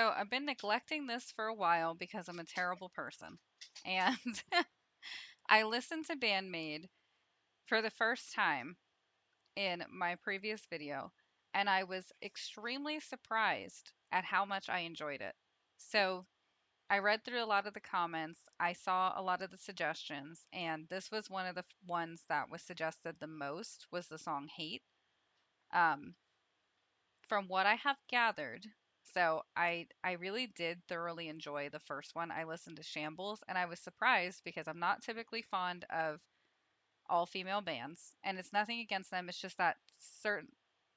So I've been neglecting this for a while because I'm a terrible person. And I listened to Band-Maid for the first time in my previous video, and I was extremely surprised at how much I enjoyed it. So I read through a lot of the comments, I saw a lot of the suggestions, and this was one of the ones that was suggested the most was the song Hate. Um, from what I have gathered, so I really did thoroughly enjoy the first one. I listened to Shambles and I was surprised because I'm not typically fond of all female bands, and it's nothing against them. It's just that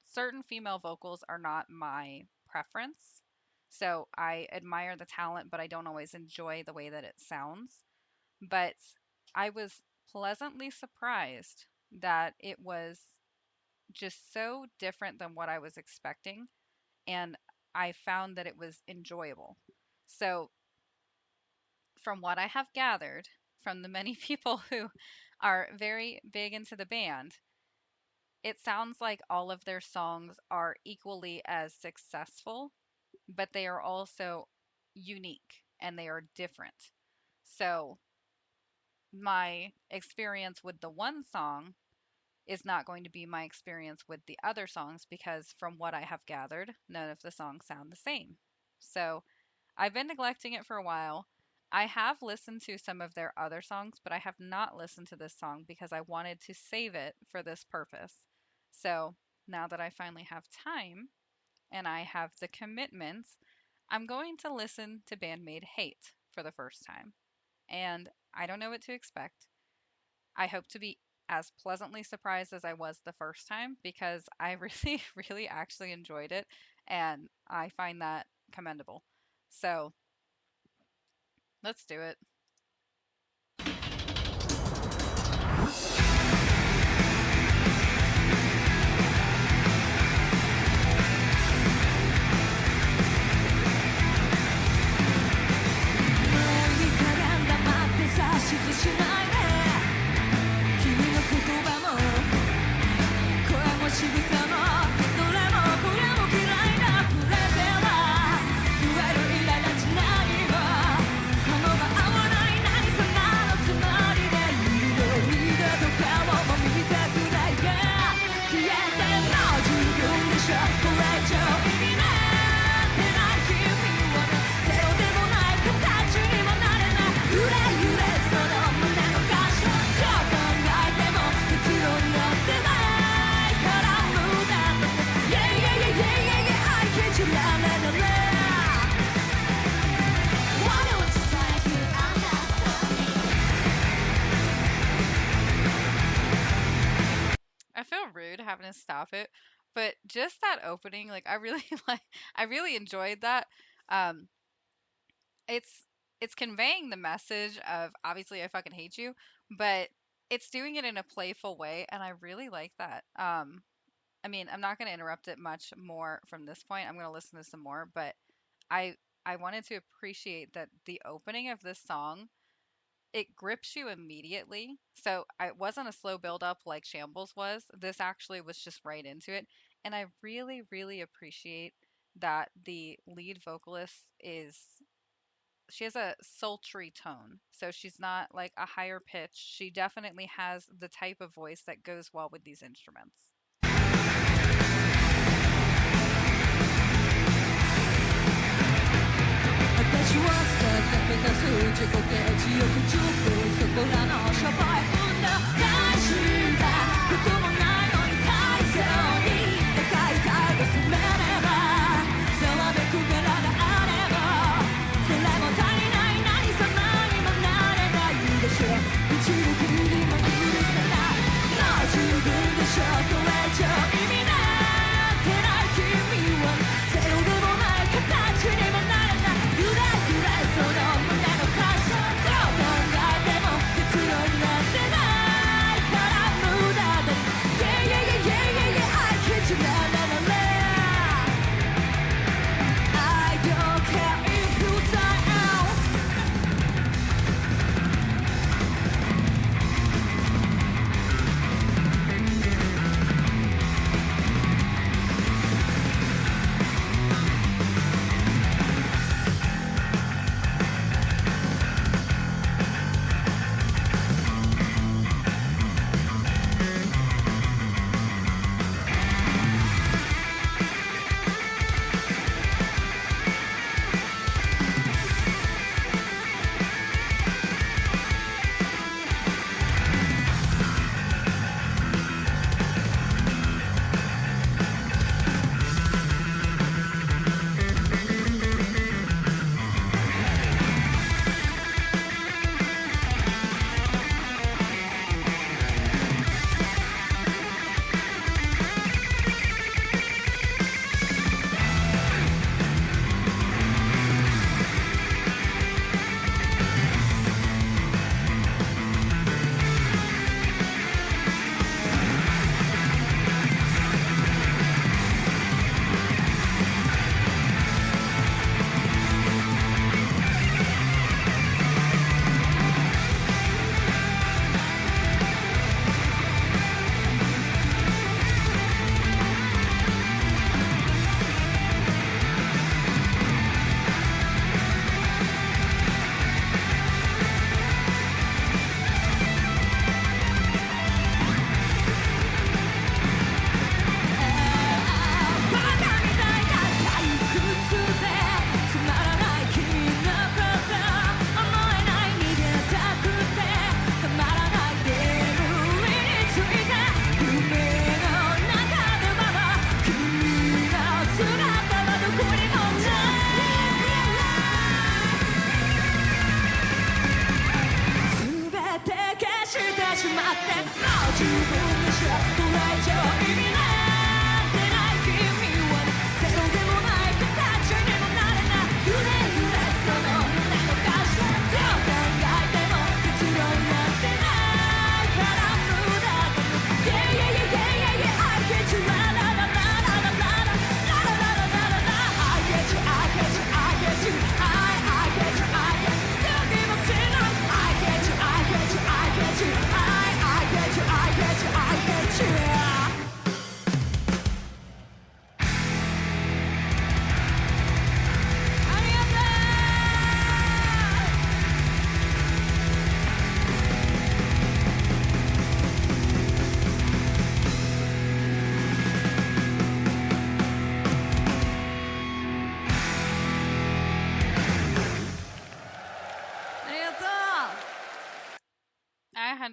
certain female vocals are not my preference. So I admire the talent, but I don't always enjoy the way that it sounds. But I was pleasantly surprised that it was just so different than what I was expecting, and I found that it was enjoyable. So, from what I have gathered from the many people who are very big into the band, it sounds like all of their songs are equally as successful, but they are also unique and they are different. So, my experience with the one song is not going to be my experience with the other songs because, from what I have gathered, none of the songs sound the same. So, I've been neglecting it for a while. I have listened to some of their other songs, but I have not listened to this song because I wanted to save it for this purpose. So now that I finally have time and I have the commitments, I'm going to listen to Band-Maid Hate for the first time. And I don't know what to expect. I hope to be as pleasantly surprised as I was the first time because I really, really actually enjoyed it. And I find that commendable. So let's do it. I feel rude having to stop it, but just that opening, like I really I really enjoyed that. Um, it's it's conveying the message of obviously I fucking hate you, but it's doing it in a playful way, and I really like that. I mean, I'm not going to interrupt it much more from this point. I'm going to listen to some more, but I I wanted to appreciate that the opening of this song, it grips you immediately. So it wasn't a slow build up like Shambles was. This actually was just right into it. And I really, really appreciate that the lead vocalist she has a sultry tone. So she's not like a higher pitch. She definitely has the type of voice that goes well with these instruments.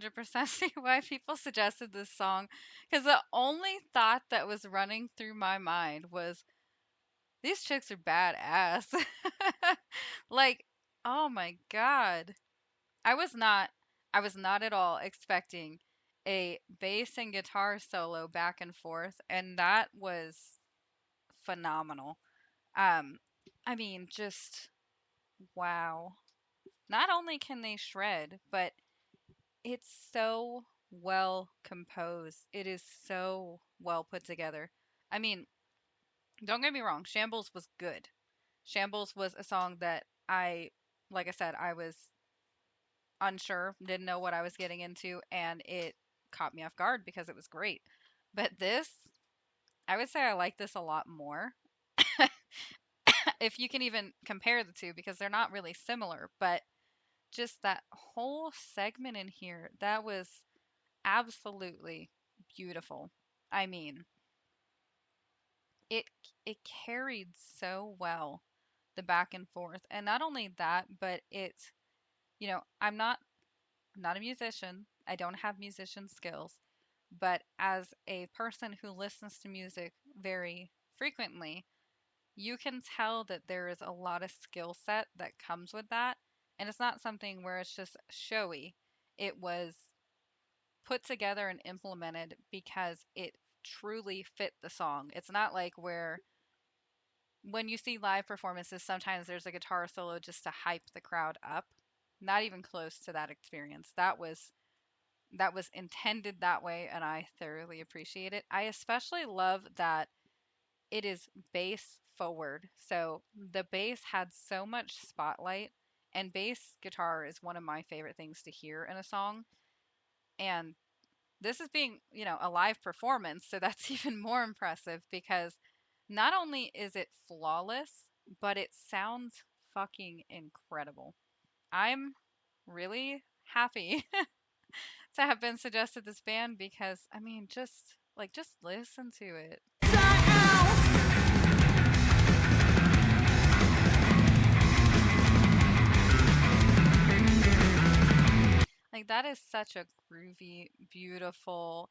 100% see why people suggested this song because the only thought that was running through my mind was these chicks are badass. Like, oh my god. I was not I was not at all expecting a bass and guitar solo back and forth, and that was phenomenal. Um I mean, just wow. Not only can they shred, but it's so well composed. It is so well put together. I mean, don't get me wrong, Shambles was good. Shambles was a song that like I said, I was unsure, didn't know what I was getting into, and it caught me off guard because it was great. But this, I would say I like this a lot more. If you can even compare the two, because they're not really similar, but just that whole segment in here, that was absolutely beautiful. I mean, it it carried so well the back and forth. And not only that, but I'm not a musician. I don't have musician skills, but as a person who listens to music very frequently, you can tell that there is a lot of skill set that comes with that. And it's not something where it's just showy. It was put together and implemented because it truly fit the song. It's not like where when you see live performances, sometimes there's a guitar solo just to hype the crowd up. Not even close to that experience. That was intended that way, and I thoroughly appreciate it. I especially love that it is bass forward. So the bass had so much spotlight, and bass guitar is one of my favorite things to hear in a song. And this is being, a live performance, so that's even more impressive because not only is it flawless, but it sounds fucking incredible. I'm really happy to have been suggested this band because I mean just listen to it. Like that is such a groovy, beautiful,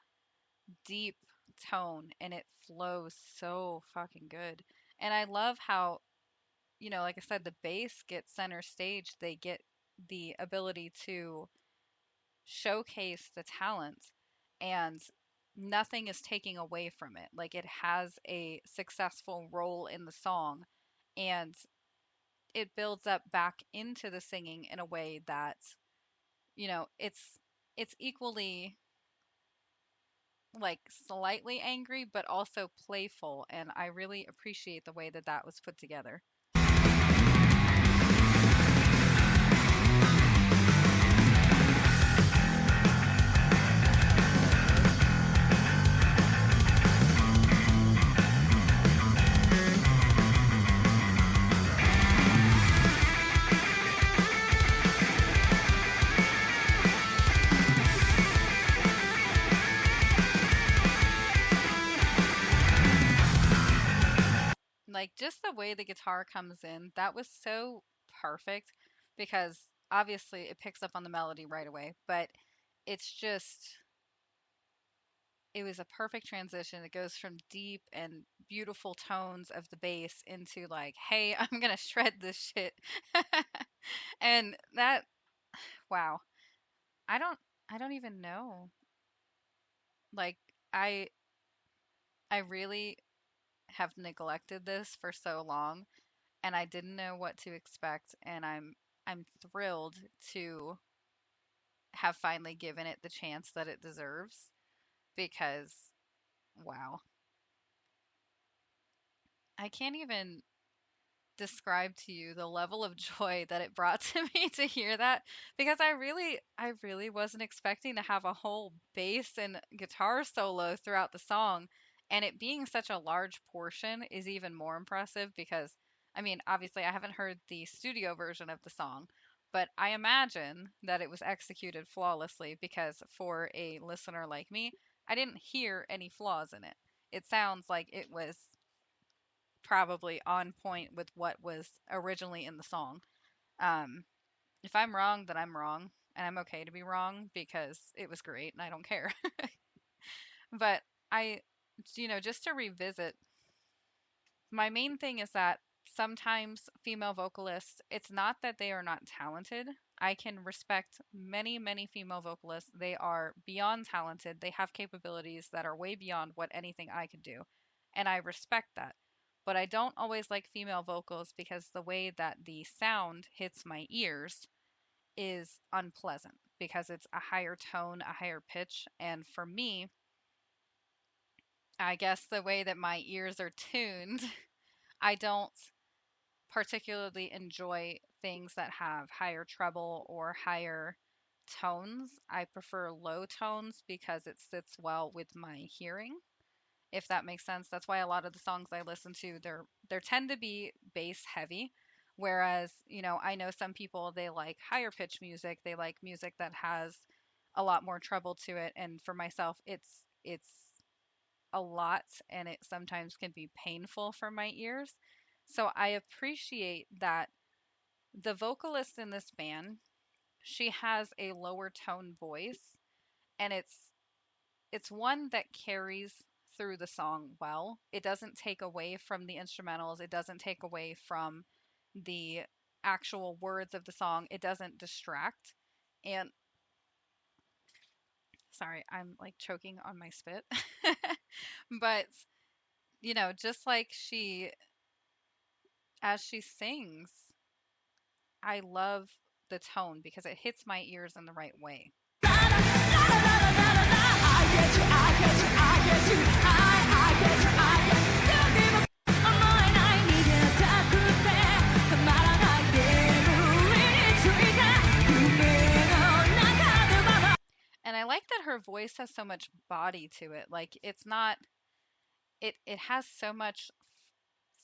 deep tone and it flows so fucking good. And I love how, like I said, the bass gets center stage. They get the ability to showcase the talent and nothing is taking away from it. Like it has a successful role in the song and it builds up back into the singing in a way that, it's equally like slightly angry but also playful and I really appreciate the way that that was put together. Like just the way the guitar comes in, that was so perfect because obviously it picks up on the melody right away, but it's just it was a perfect transition. It goes from deep and beautiful tones of the bass into like, hey, I'm gonna shred this shit. And that wow. I don't I don't even know. Like I I really have neglected this for so long and I didn't know what to expect and I'm thrilled to have finally given it the chance that it deserves because wow. I can't even describe to you the level of joy that it brought to me to hear that because I really wasn't expecting to have a whole bass and guitar solo throughout the song and it being such a large portion is even more impressive because I mean obviously I haven't heard the studio version of the song but I imagine that it was executed flawlessly because for a listener like me I didn't hear any flaws in it. It sounds like it was probably on point with what was originally in the song. Um, if I'm wrong, then I'm wrong. and I'm okay to be wrong because it was great and I don't care. But I, just to revisit, my main thing is that sometimes female vocalists, it's not that they are not talented. I can respect many, many female vocalists. They are beyond talented. They have capabilities that are way beyond what anything I could do. And I respect that. But I don't always like female vocals because the way that the sound hits my ears is unpleasant because it's a higher tone, a higher pitch. And for me, I guess the way that my ears are tuned, I don't particularly enjoy things that have higher treble or higher tones. I prefer low tones because it sits well with my hearing, if that makes sense. That's why a lot of the songs I listen to, they tend to be bass heavy. Whereas, I know some people they like higher pitch music. They like music that has a lot more treble to it. And for myself, it's a lot and it sometimes can be painful for my ears. So I appreciate that the vocalist in this band, she has a lower tone voice and it's one that carries through the song well. It doesn't take away from the instrumentals, it doesn't take away from the actual words of the song. It doesn't distract. And sorry, I'm like choking on my spit. But, just like as she sings, I love the tone because it hits my ears in the right way. And I like that her voice has so much body to it. Like it's not it has so much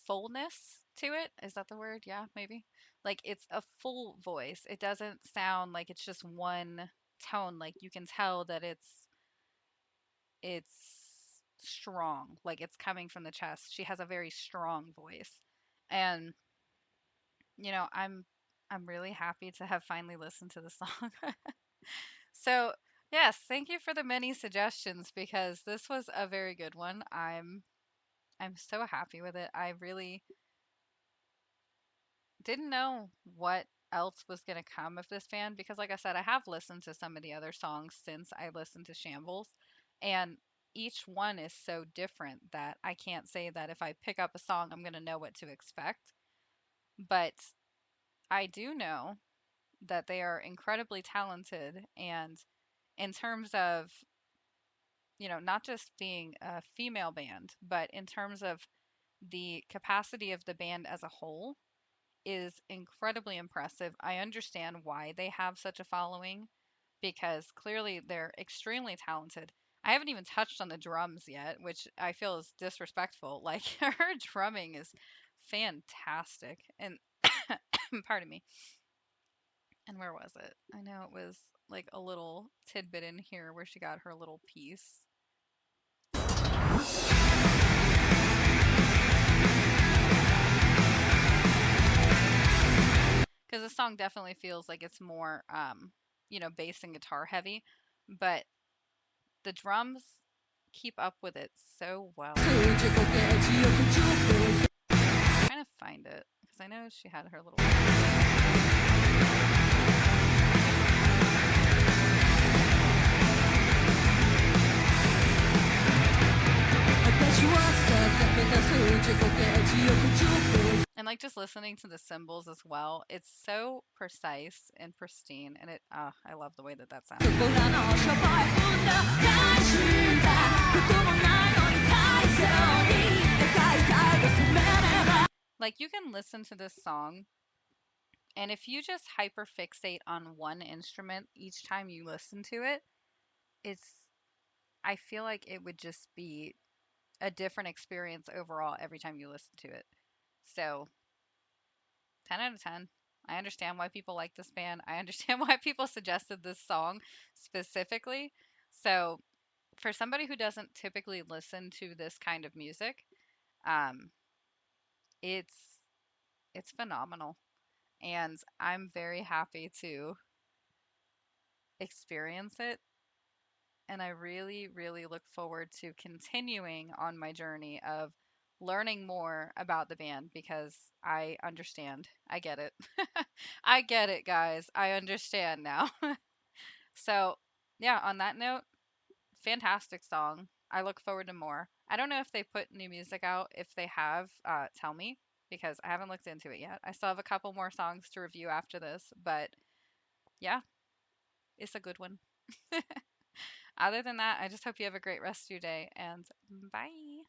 fullness to it. Is that the word? Yeah, maybe. Like it's a full voice. It doesn't sound like it's just one tone. Like you can tell that it's strong. Like it's coming from the chest. She has a very strong voice. And I'm really happy to have finally listened to the song. So, yes, thank you for the many suggestions because this was a very good one. I'm so happy with it. I really didn't know what else was going to come of this band because like I said, I have listened to some of the other songs since I listened to Shambles, and each one is so different that I can't say that if I pick up a song I'm going to know what to expect. But I do know that they are incredibly talented, and in terms of, not just being a female band, but in terms of the capacity of the band as a whole is incredibly impressive. I understand why they have such a following because clearly they're extremely talented. I haven't even touched on the drums yet, which I feel is disrespectful. Like her drumming is fantastic. And pardon me. And where was it? I know it was like a little tidbit in here where she got her little piece. Because the song definitely feels like it's more, bass and guitar heavy, but the drums keep up with it so well. I'm trying to find it because I know she had her little. And like just listening to the cymbals as well, it's so precise and pristine, and I love the way that sounds. Like you can listen to this song, and if you just hyperfixate on one instrument each time you listen to it, it's I feel like it would just be a different experience overall every time you listen to it. So 10 out of 10. I understand why people like this band. I understand why people suggested this song specifically. So, for somebody who doesn't typically listen to this kind of music, um, it's it's phenomenal, and I'm very happy to experience it. And I really, really look forward to continuing on my journey of learning more about the band because I understand. I get it. I get it, guys. I understand now. So, yeah, on that note, fantastic song. I look forward to more. I don't know if they put new music out. If they have, tell me because I haven't looked into it yet. I still have a couple more songs to review after this, but yeah, it's a good one. Other than that, I just hope you have a great rest of your day and bye.